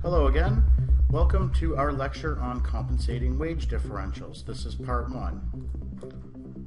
Hello again. Welcome to our lecture on compensating wage differentials. This is part one.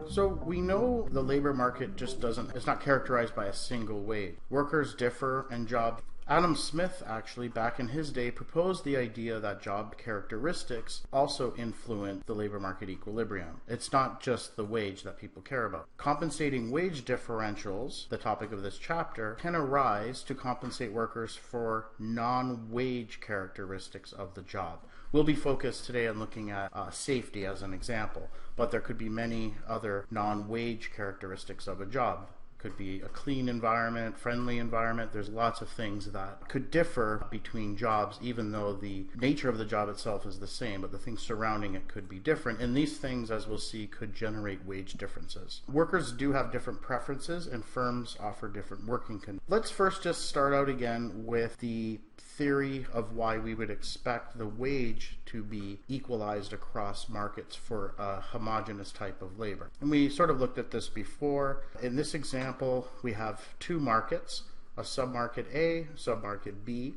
So we know the labor market it's not characterized by a single wage. Workers differ and job. Adam Smith actually, back in his day, proposed the idea that job characteristics also influence the labor market equilibrium. It's not just the wage that people care about. Compensating wage differentials, the topic of this chapter, can arise to compensate workers for non-wage characteristics of the job. We'll be focused today on looking at safety as an example, but there could be many other non-wage characteristics of a job. Could be a clean environment, friendly environment. There's lots of things that could differ between jobs, even though the nature of the job itself is the same, but the things surrounding it could be different. And these things, as we'll see, could generate wage differences. Workers do have different preferences, and firms offer different working conditions. Let's first just start out again with the theory of why we would expect the wage to be equalized across markets for a homogeneous type of labor. And we sort of looked at this before. In this example, we have two markets, a submarket A, submarket B.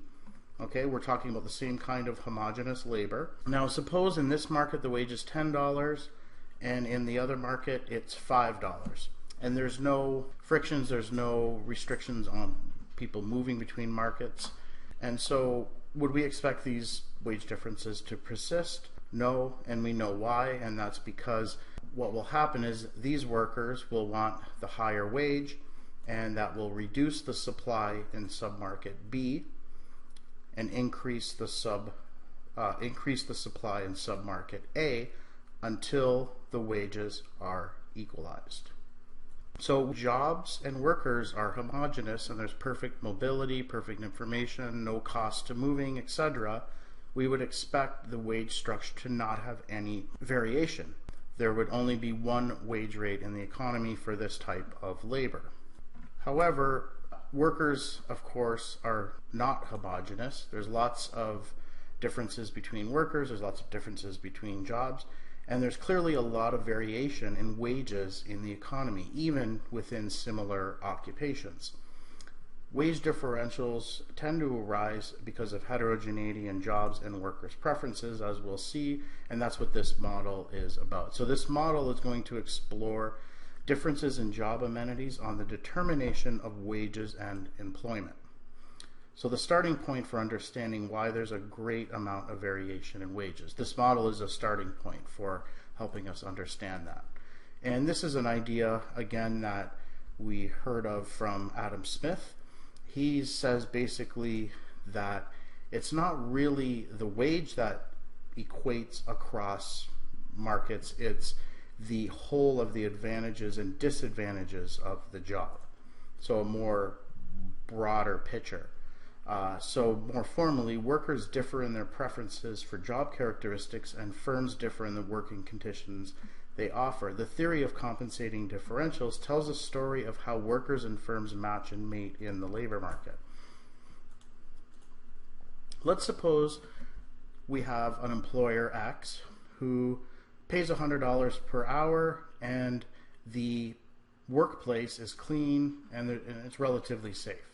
Okay, we're talking about the same kind of homogeneous labor. Now suppose in this market the wage is $10 and in the other market it's $5. And there's no frictions, there's no restrictions on people moving between markets. And so would we expect these wage differences to persist? No, and we know why, and that's because what will happen is these workers will want the higher wage, and that will reduce the supply in submarket B and increase the supply in submarket A until the wages are equalized. So jobs and workers are homogeneous and there's perfect mobility, perfect information, no cost to moving, etc. We would expect the wage structure to not have any variation. There would only be one wage rate in the economy for this type of labor. However, workers, of course, are not homogeneous. There's lots of differences between workers, there's lots of differences between jobs. And there's clearly a lot of variation in wages in the economy, even within similar occupations. Wage differentials tend to arise because of heterogeneity in jobs and workers' preferences, as we'll see, and that's what this model is about. So this model is going to explore differences in job amenities on the determination of wages and employment. So the starting point for understanding why there's a great amount of variation in wages. This model is a starting point for helping us understand that. And this is an idea, again, that we heard of from Adam Smith. He says basically that it's not really the wage that equates across markets, it's the whole of the advantages and disadvantages of the job. So a more broader picture. So more formally, workers differ in their preferences for job characteristics and firms differ in the working conditions they offer. The theory of compensating differentials tells a story of how workers and firms match and mate in the labor market. Let's suppose we have an employer X who pays $100 per hour and the workplace is clean and it's relatively safe.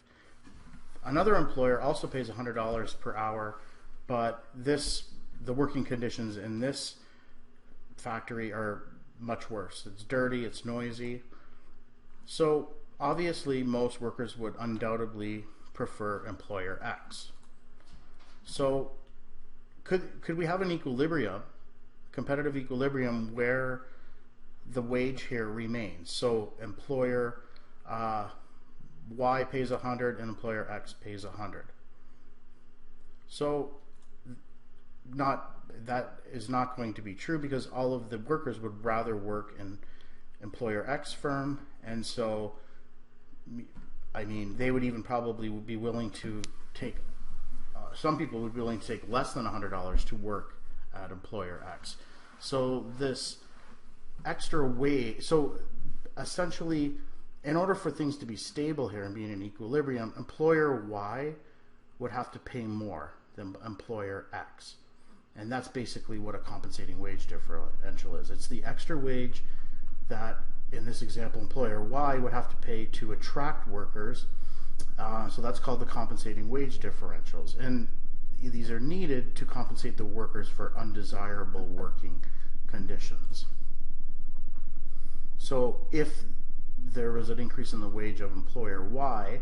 Another employer also pays $100 per hour, but the working conditions in this factory are much worse. It's dirty, it's noisy. So obviously most workers would undoubtedly prefer employer X. So could we have an equilibrium, competitive equilibrium, where the wage here remains? So employer Y pays 100 and employer X pays 100. So that is not going to be true because all of the workers would rather work in employer X firm, and so I mean they would even probably be willing to take some people would be willing to take less than $100 to work at employer X. So this extra wage, so essentially in order for things to be stable here and be in an equilibrium, employer Y would have to pay more than employer X. And that's basically what a compensating wage differential is. It's the extra wage that, in this example, employer Y would have to pay to attract workers. So that's called the compensating wage differentials. And these are needed to compensate the workers for undesirable working conditions. So if there was an increase in the wage of employer Y,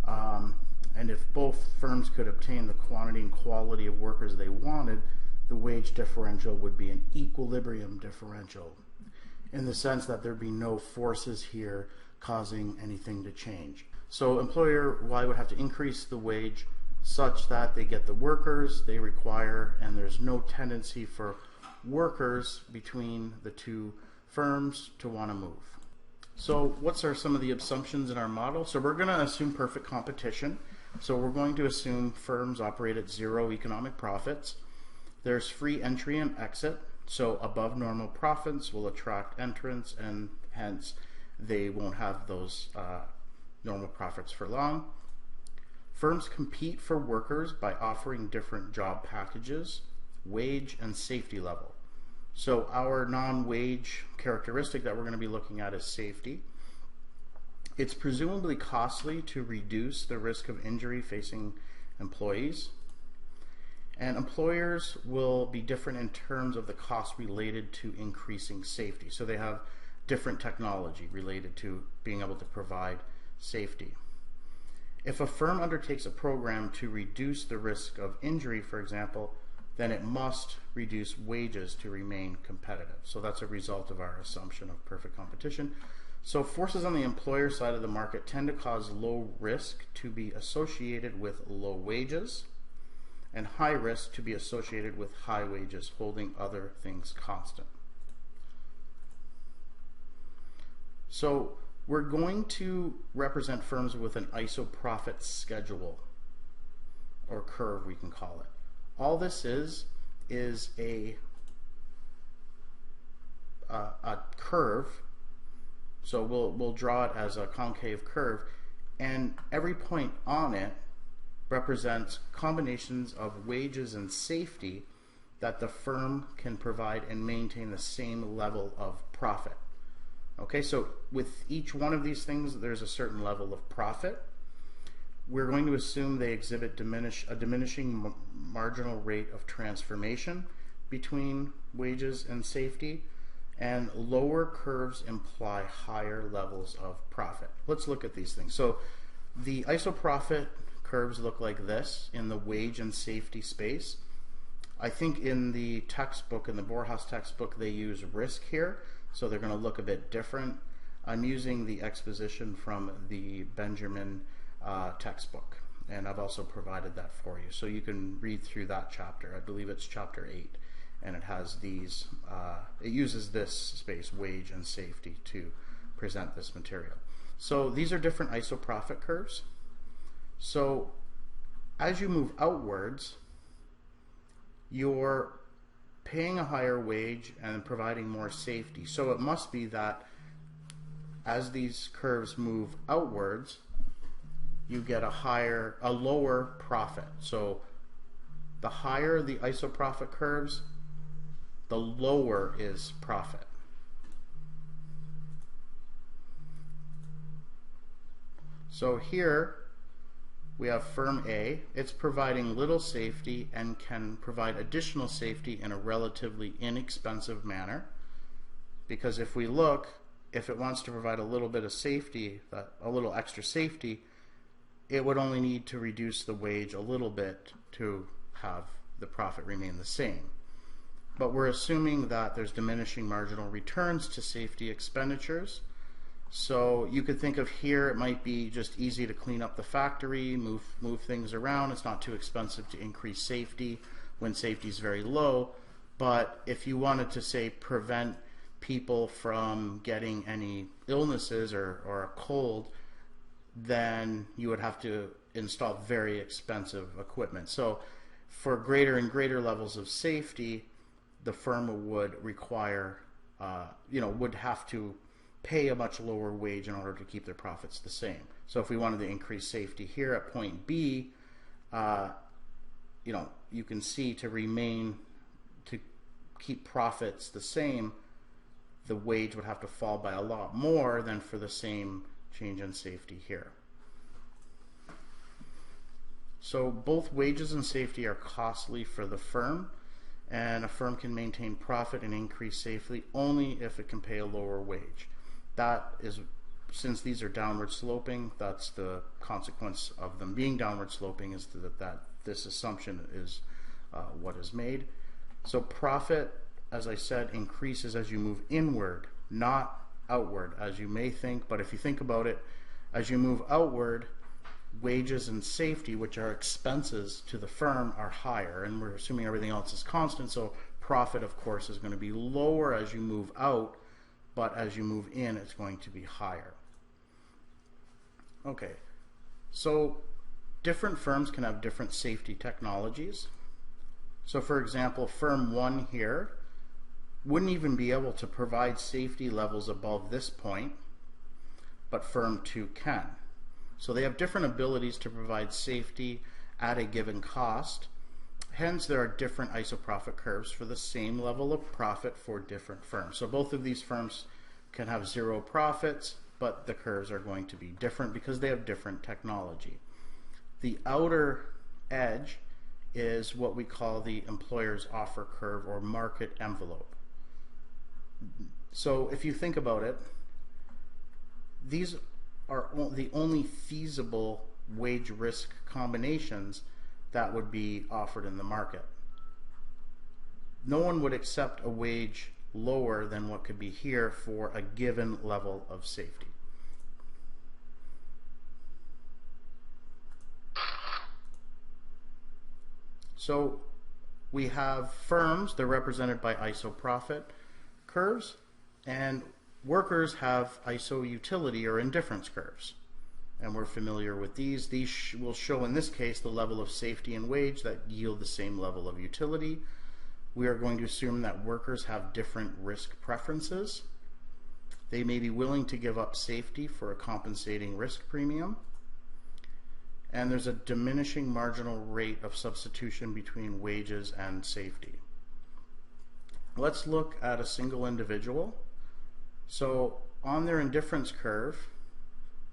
and if both firms could obtain the quantity and quality of workers they wanted, the wage differential would be an equilibrium differential, in the sense that there'd be no forces here causing anything to change. So employer Y would have to increase the wage such that they get the workers they require, and there's no tendency for workers between the two firms to want to move. So what's some of the assumptions in our model? So we're going to assume perfect competition. So we're going to assume firms operate at zero economic profits. There's free entry and exit. So above normal profits will attract entrants, and hence they won't have those normal profits for long. Firms compete for workers by offering different job packages, wage, and safety level. So our non-wage characteristic that we're going to be looking at is safety. It's presumably costly to reduce the risk of injury facing employees. And employers will be different in terms of the cost related to increasing safety. So they have different technology related to being able to provide safety. If a firm undertakes a program to reduce the risk of injury, for example, then it must reduce wages to remain competitive. So that's a result of our assumption of perfect competition. So forces on the employer side of the market tend to cause low risk to be associated with low wages, and high risk to be associated with high wages, holding other things constant. So we're going to represent firms with an isoprofit schedule, or curve we can call it. All this is a curve. So we'll draw it as a concave curve, and every point on it represents combinations of wages and safety that the firm can provide and maintain the same level of profit. Okay, so with each one of these things there's a certain level of profit. We're going to assume they exhibit a diminishing marginal rate of transformation between wages and safety, and lower curves imply higher levels of profit. Let's look at these things. So the isoprofit curves look like this in the wage and safety space. I think in the textbook, in the Borjas textbook, they use risk here, so they're going to look a bit different. I'm using the exposition from the Benjamin textbook, and I've also provided that for you, so you can read through that chapter. I believe it's chapter 8, and it has these, it uses this space, wage and safety, to present this material. So these are different isoprofit curves. So as you move outwards, you're paying a higher wage and providing more safety. So it must be that as these curves move outwards, you get a lower profit. So the higher the isoprofit curves, the lower is profit. So here we have firm A. It's providing little safety and can provide additional safety in a relatively inexpensive manner, because if we look, if it wants to provide a little bit of safety, a little extra safety, it would only need to reduce the wage a little bit to have the profit remain the same. But we're assuming that there's diminishing marginal returns to safety expenditures. So you could think of here, it might be just easy to clean up the factory, move things around. It's not too expensive to increase safety when safety is very low. But if you wanted to, say, prevent people from getting any illnesses or a cold, then you would have to install very expensive equipment. So for greater and greater levels of safety, the firm would require, would have to pay a much lower wage in order to keep their profits the same. So if we wanted to increase safety here at point B, you can see to keep profits the same, the wage would have to fall by a lot more than for the same change in safety here. So both wages and safety are costly for the firm, and a firm can maintain profit and increase safely only if it can pay a lower wage. That is, since these are downward sloping, that's the consequence of them being downward sloping, is that this assumption is what is made. So profit, as I said, increases as you move inward, not outward, as you may think. But if you think about it, as you move outward, wages and safety, which are expenses to the firm, are higher, and we're assuming everything else is constant, so profit, of course, is going to be lower as you move out, but as you move in, it's going to be higher. Okay, so different firms can have different safety technologies. So for example, firm 1 here wouldn't even be able to provide safety levels above this point, but firm 2 can. So they have different abilities to provide safety at a given cost. Hence, there are different isoprofit curves for the same level of profit for different firms. So both of these firms can have zero profits, but the curves are going to be different because they have different technology. The outer edge is what we call the employer's offer curve or market envelope. So if you think about it, these are the only feasible wage risk combinations that would be offered in the market. No one would accept a wage lower than what could be here for a given level of safety. So we have firms, they're represented by isoprofit curves, and workers have iso-utility or indifference curves. And we're familiar with these. These will show in this case the level of safety and wage that yield the same level of utility. We are going to assume that workers have different risk preferences. They may be willing to give up safety for a compensating risk premium. And there's a diminishing marginal rate of substitution between wages and safety. Let's look at a single individual. So on their indifference curve,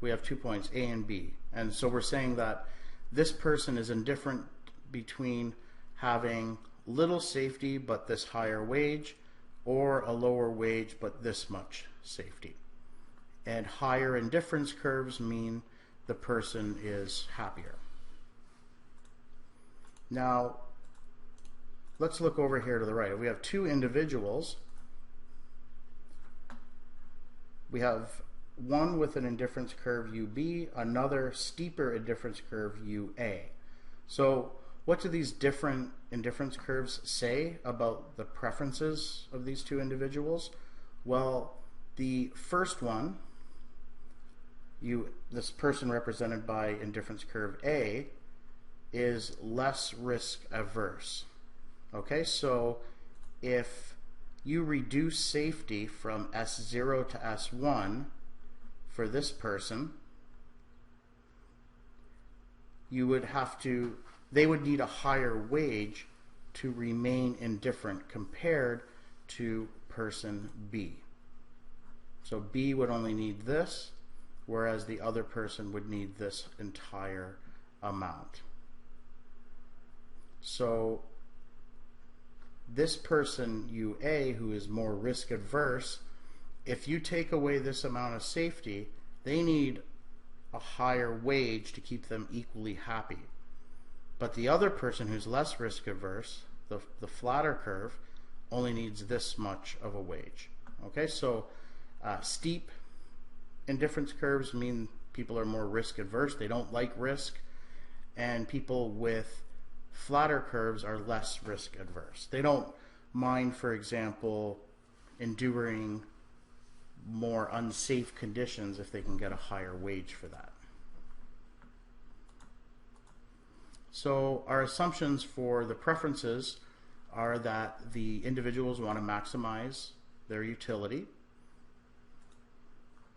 we have 2 points, A and B. And so we're saying that this person is indifferent between having little safety but this higher wage, or a lower wage but this much safety. And higher indifference curves mean the person is happier. Now, let's look over here to the right. We have two individuals. We have one with an indifference curve UB, another steeper indifference curve UA. So what do these different indifference curves say about the preferences of these two individuals? Well, the first one, this person represented by indifference curve A, is less risk averse. Okay, so if you reduce safety from S0 to S1 for this person, you would have to, they would need a higher wage to remain indifferent compared to person B. So B would only need this, whereas the other person would need this entire amount. So this person UA, who is more risk adverse, if you take away this amount of safety, they need a higher wage to keep them equally happy. But the other person who's less risk averse, the flatter curve, only needs this much of a wage. Okay, so steep indifference curves mean people are more risk adverse, they don't like risk, and people with flatter curves are less risk adverse. They don't mind, for example, enduring more unsafe conditions if they can get a higher wage for that. So our assumptions for the preferences are that the individuals want to maximize their utility.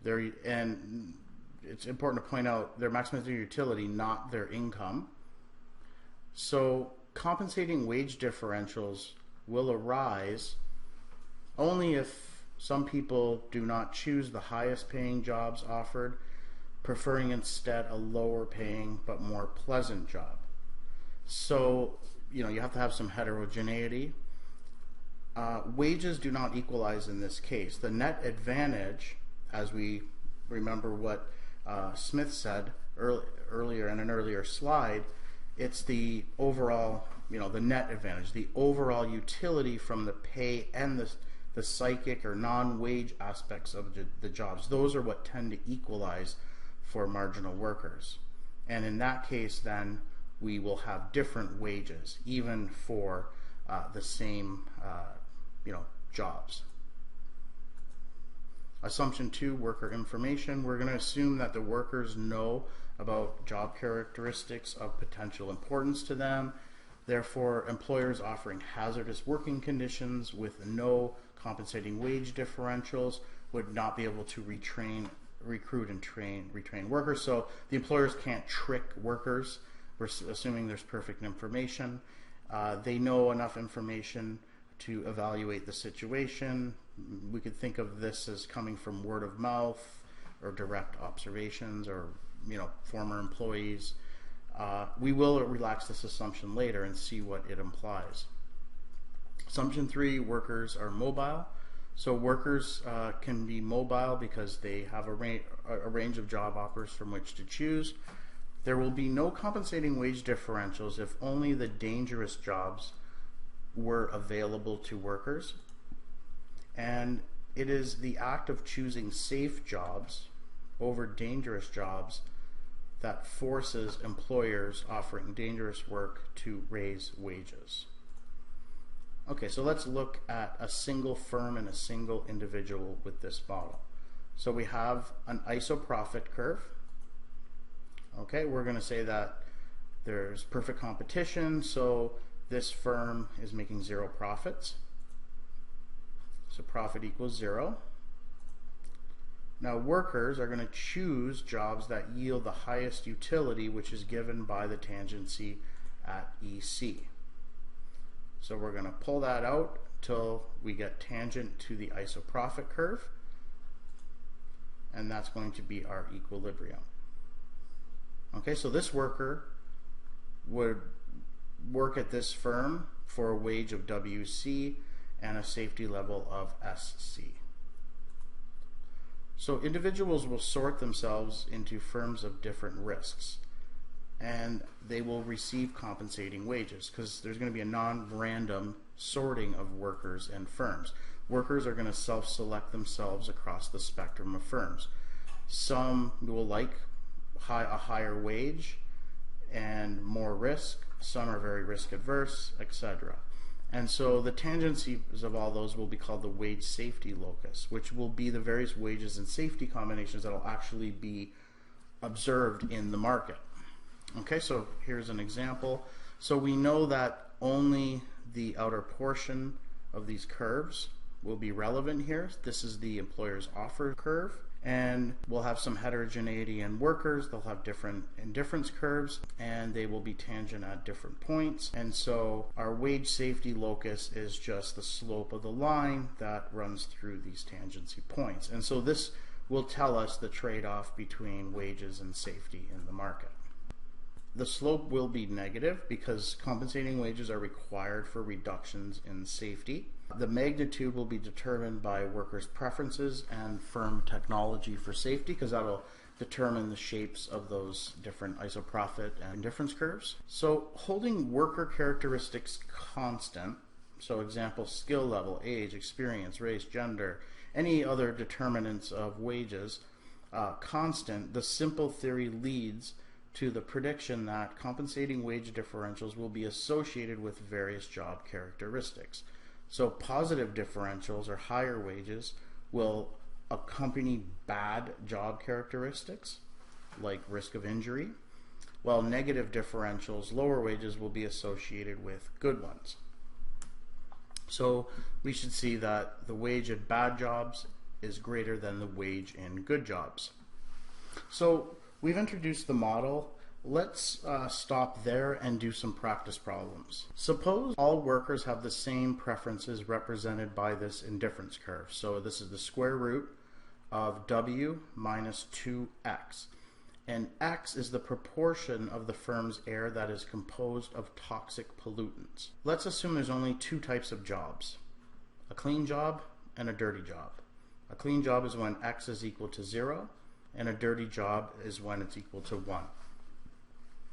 And it's important to point out they're maximizing their utility, not their income. So compensating wage differentials will arise only if some people do not choose the highest paying jobs offered, preferring instead a lower paying but more pleasant job. So, you have to have some heterogeneity. Wages do not equalize in this case. The net advantage, as we remember what Smith said earlier in an earlier slide, it's the overall, the net advantage, the overall utility from the pay and the psychic or non-wage aspects of the jobs. Those are what tend to equalize for marginal workers. And in that case, then, we will have different wages, even for the same jobs. Assumption 2, worker information. We're going to assume that the workers know about job characteristics of potential importance to them. Therefore, employers offering hazardous working conditions with no compensating wage differentials would not be able to recruit and retrain workers. So the employers can't trick workers. We're assuming there's perfect information. They know enough information to evaluate the situation. We could think of this as coming from word of mouth or direct observations or former employees. We will relax this assumption later and see what it implies. Assumption 3, workers are mobile. So workers can be mobile because they have a range of job offers from which to choose. There will be no compensating wage differentials if only the dangerous jobs were available to workers. And it is the act of choosing safe jobs over dangerous jobs that forces employers offering dangerous work to raise wages. Okay, so let's look at a single firm and a single individual with this model. So we have an isoprofit curve. Okay, we're going to say that there's perfect competition, so this firm is making 0 profits. So profit equals 0. Now workers are going to choose jobs that yield the highest utility, which is given by the tangency at EC. So we're going to pull that out till we get tangent to the isoprofit curve, and that's going to be our equilibrium. Okay, so this worker would work at this firm for a wage of WC and a safety level of SC. So individuals will sort themselves into firms of different risks, and they will receive compensating wages because there's going to be a non-random sorting of workers and firms. Workers are going to self-select themselves across the spectrum of firms. Some will like a higher wage and more risk, some are very risk adverse, etc. And so the tangencies of all those will be called the wage safety locus, which will be the various wages and safety combinations that will actually be observed in the market. Okay, so here's an example. So we know that only the outer portion of these curves will be relevant here. This is the employer's offer curve, and we'll have some heterogeneity in workers. They'll have different indifference curves, and they will be tangent at different points. And so our wage safety locus is just the slope of the line that runs through these tangency points. And so this will tell us the trade-off between wages and safety in the market. The slope will be negative because compensating wages are required for reductions in safety. The magnitude will be determined by workers' preferences and firm technology for safety, because that'll determine the shapes of those different isoprofit and indifference curves. So holding worker characteristics constant, so example, skill level, age, experience, race, gender, any other determinants of wages constant, the simple theory leads to the prediction that compensating wage differentials will be associated with various job characteristics. So positive differentials or higher wages will accompany bad job characteristics like risk of injury, while negative differentials, lower wages, will be associated with good ones. So we should see that the wage in bad jobs is greater than the wage in good jobs. So we've introduced the model. Let's stop there and do some practice problems. Suppose all workers have the same preferences represented by this indifference curve. So this is the square root of W minus 2x. and X is the proportion of the firm's air that is composed of toxic pollutants. Let's assume there's only two types of jobs, a clean job and a dirty job. A clean job is when X is equal to 0, and a dirty job is when it's equal to 1.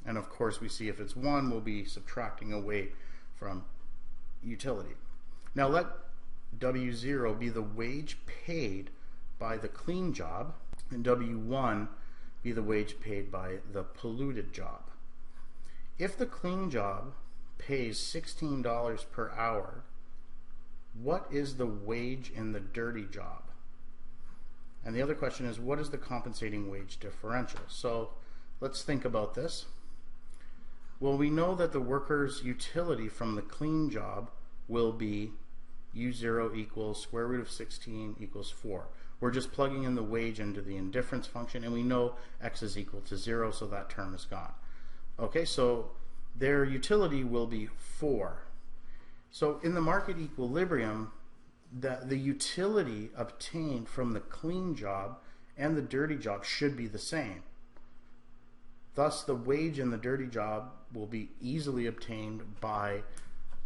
And of course we see if it's 1, we'll be subtracting away from utility. Now let W0 be the wage paid by the clean job, and W1 be the wage paid by the polluted job. If the clean job pays $16 per hour, what is the wage in the dirty job? And the other question is, what is the compensating wage differential? So let's think about this. Well, we know that the worker's utility from the clean job will be U0 equals square root of 16 equals 4. We're just plugging in the wage into the indifference function, and we know X is equal to 0, so that term is gone. Okay, so their utility will be 4. So in the market equilibrium, the utility obtained from the clean job and the dirty job should be the same. Thus, the wage in the dirty job will be easily obtained by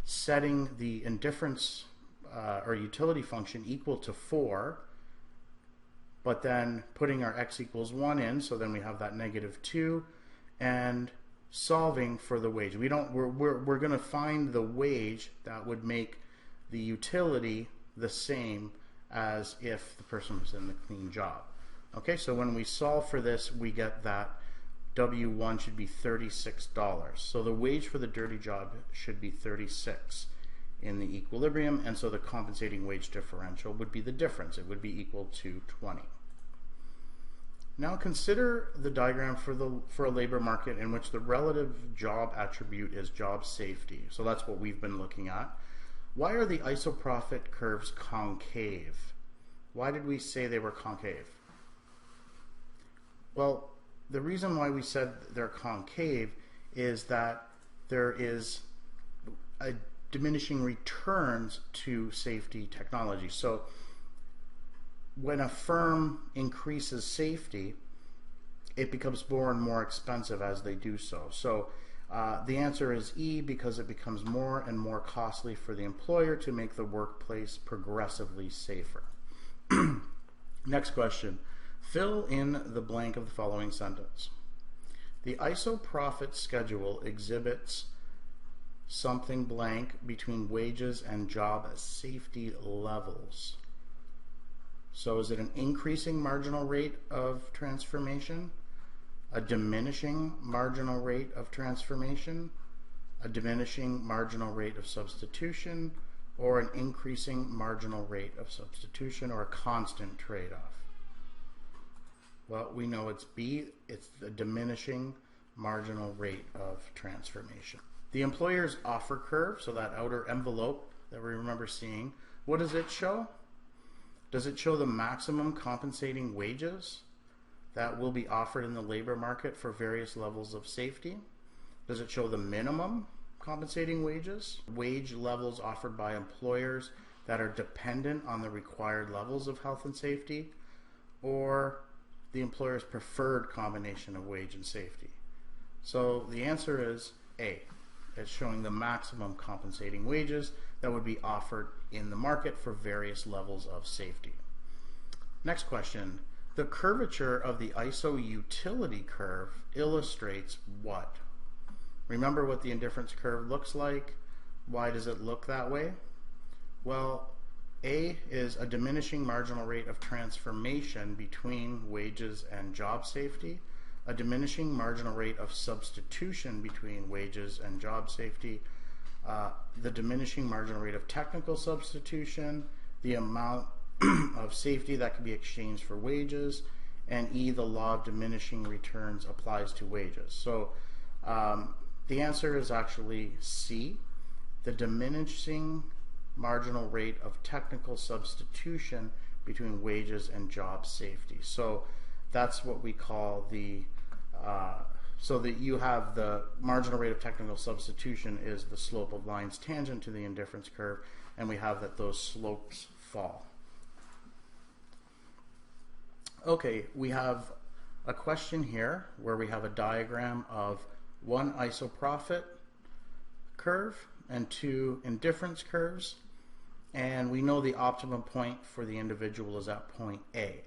setting the indifference or utility function equal to 4, but then putting our X equals 1 in, so then we have that -2, and solving for the wage. We're going to find the wage that would make the utility the same as if the person was in the clean job. Okay, so when we solve for this, we get that W1 should be $36. So the wage for the dirty job should be 36 in the equilibrium, and so the compensating wage differential would be the difference. It would be equal to 20. Now consider the diagram for a labor market in which the relative job attribute is job safety. So that's what we've been looking at. Why are the isoprofit curves concave? Why did we say they were concave? Well, the reason why we said they're concave is that there is a diminishing returns to safety technology. So when a firm increases safety, it becomes more and more expensive as they do so. So the answer is E, because it becomes more and more costly for the employer to make the workplace progressively safer. Next question. Fill in the blank of the following sentence. The isoprofit schedule exhibits something blank between wages and job safety levels. So is it an increasing marginal rate of transformation, a diminishing marginal rate of transformation, a diminishing marginal rate of substitution, or an increasing marginal rate of substitution, or a constant trade-off? Well, we know it's B, it's the diminishing marginal rate of transformation. The employer's offer curve, so that outer envelope that we remember seeing, what does it show? Does it show the maximum compensating wages that will be offered in the labor market for various levels of safety? Does it show the minimum compensating wages, wage levels offered by employers that are dependent on the required levels of health and safety, or the employer's preferred combination of wage and safety? So the answer is A. It's showing the maximum compensating wages that would be offered in the market for various levels of safety. Next question. The curvature of the ISO utility curve illustrates what? Remember what the indifference curve looks like? Why does it look that way? Well, A is a diminishing marginal rate of transformation between wages and job safety, a diminishing marginal rate of substitution between wages and job safety, the diminishing marginal rate of technical substitution, the amount of safety that can be exchanged for wages, and E, the law of diminishing returns applies to wages. So the answer is actually C, the diminishing marginal rate of technical substitution between wages and job safety. So that's what we call the so that you have the marginal rate of technical substitution is the slope of lines tangent to the indifference curve, and we have that those slopes fall. Okay, we have a question here where we have a diagram of one isoprofit curve and two indifference curves, and we know the optimum point for the individual is at point A.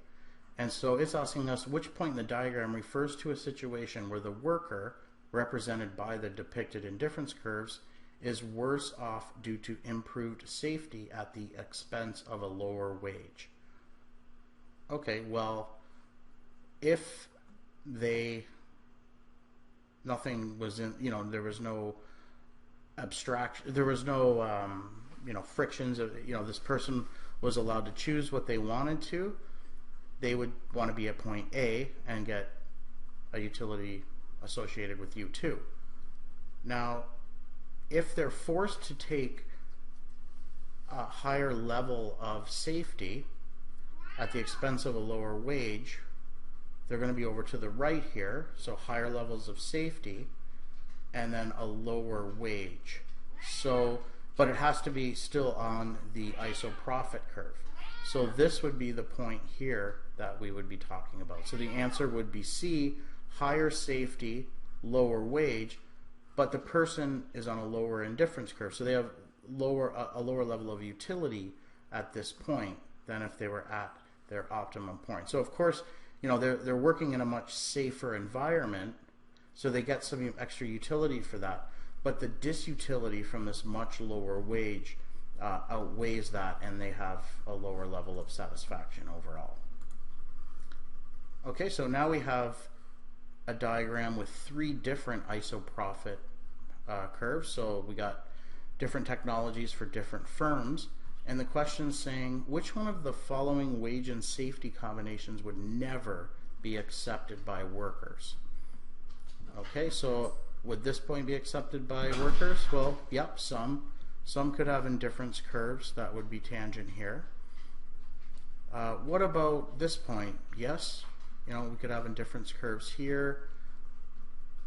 And so it's asking us which point in the diagram refers to a situation where the worker, represented by the depicted indifference curves, is worse off due to improved safety at the expense of a lower wage. Okay, well, if nothing was in, there was no abstraction, there was no, frictions of, this person was allowed to choose what they wanted to, they would want to be at point A and get a utility associated with U2. Now, if they're forced to take a higher level of safety at the expense of a lower wage, they're going to be over to the right here, so higher levels of safety and then a lower wage. So, but it has to be still on the isoprofit curve. So this would be the point here that we would be talking about. So the answer would be C, higher safety, lower wage, but the person is on a lower indifference curve. So they have a lower level of utility at this point than if they were at their optimum point. So of course, they're working in a much safer environment, so they get some extra utility for that. But the disutility from this much lower wage outweighs that, and they have a lower level of satisfaction overall. Okay, so now we have a diagram with three different isoprofit curves. So we got different technologies for different firms, and the question is saying which one of the following wage and safety combinations would never be accepted by workers? Okay, so would this point be accepted by workers? Well, yep, some could have indifference curves. That would be tangent here. What about this point? Yes, we could have indifference curves here.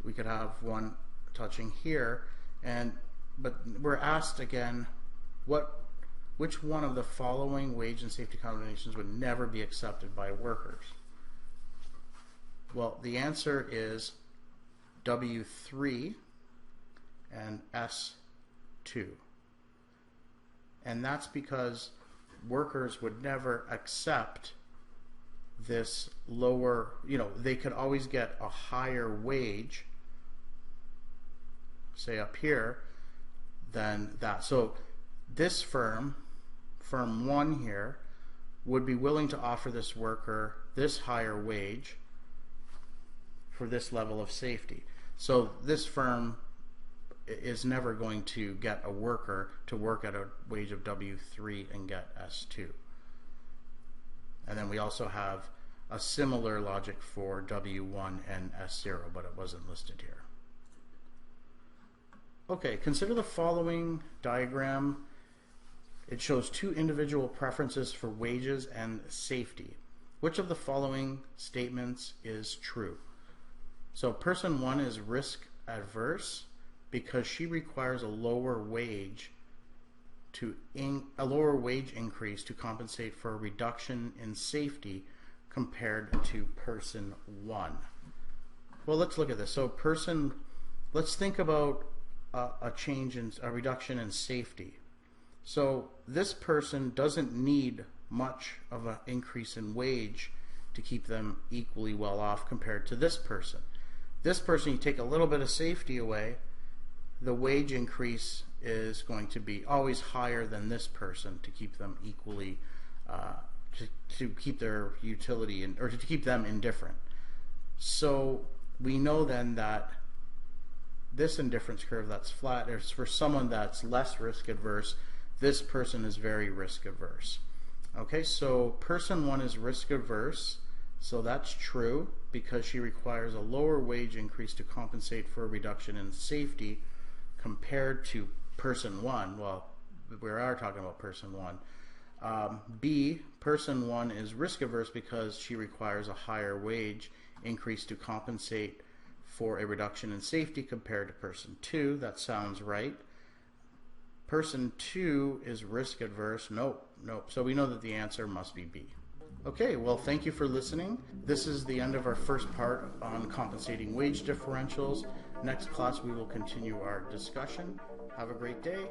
We could have one touching here, but we're asked again, which one of the following wage and safety combinations would never be accepted by workers? Well, the answer is W3 and S2. And that's because workers would never accept this lower, they could always get a higher wage, say up here, than that. So this firm 1 here, would be willing to offer this worker this higher wage for this level of safety. So this firm is never going to get a worker to work at a wage of W3 and get S2. And then we also have a similar logic for W1 and S0, but it wasn't listed here. Okay, consider the following diagram. It shows two individual preferences for wages and safety. Which of the following statements is true? So person 1 is risk adverse because she requires a lower wage increase to compensate for a reduction in safety compared to person 1. Well, let's look at this. So let's think about a reduction in safety. So this person doesn't need much of an increase in wage to keep them equally well off compared to this person. This person, you take a little bit of safety away, the wage increase is going to be always higher than this person to keep them equally, to keep their utility, or to keep them indifferent. So we know then that this indifference curve that's flat is for someone that's less risk adverse. This person is very risk averse. Okay, so person 1 is risk averse, so that's true because she requires a lower wage increase to compensate for a reduction in safety compared to person 1. Well, we are talking about person 1. B, person 1 is risk averse because she requires a higher wage increase to compensate for a reduction in safety compared to person 2. That sounds right. Person 2 is risk adverse. Nope. So we know that the answer must be B. Okay, well, thank you for listening. This is the end of our first part on compensating wage differentials. Next class, we will continue our discussion. Have a great day.